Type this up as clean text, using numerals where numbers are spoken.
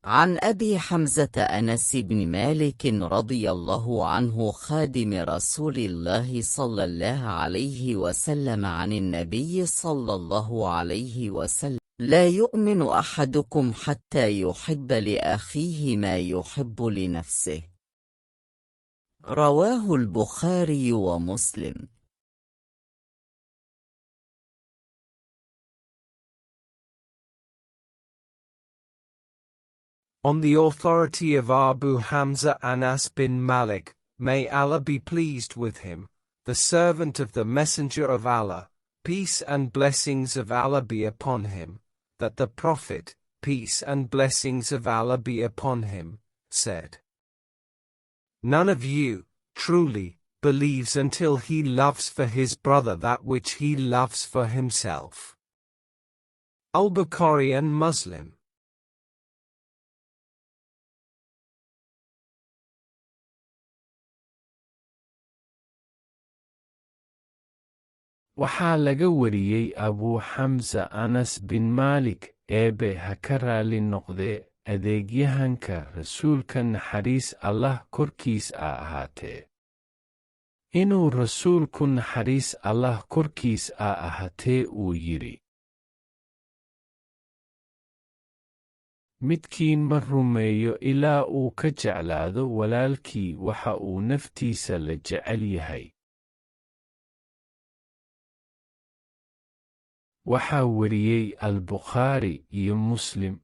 عن أبي حمزة أنس بن مالك رضي الله عنه خادم رسول الله صلى الله عليه وسلم عن النبي صلى الله عليه وسلم: لا يؤمن أحدكم حتى يحب لأخيه ما يحب لنفسه. رواه البخاري ومسلم. On the authority of Abu Hamza Anas bin Malik, may Allah be pleased with him, the servant of the Messenger of Allah, peace and blessings of Allah be upon him, that the Prophet, peace and blessings of Allah be upon him, said, "None of you, truly, believes until he loves for his brother that which he loves for himself." Al-Bukhari and Muslim. waxaa laga wariyey Abu Hamza Anas bin Malik eebe ha ka raali noqdee adeegyahanka rasuulka naxariis Allah korkiis ahaatee inuu rasuulku naxariis Allah korkiis ahaatee uu yidhi: midkiin ma rumeeyo ilaa uu ka jeclaado walaalkii waxa uu naftiisa la jecel yahay. waxaa wariyey al-Bukhari iyo Muslim.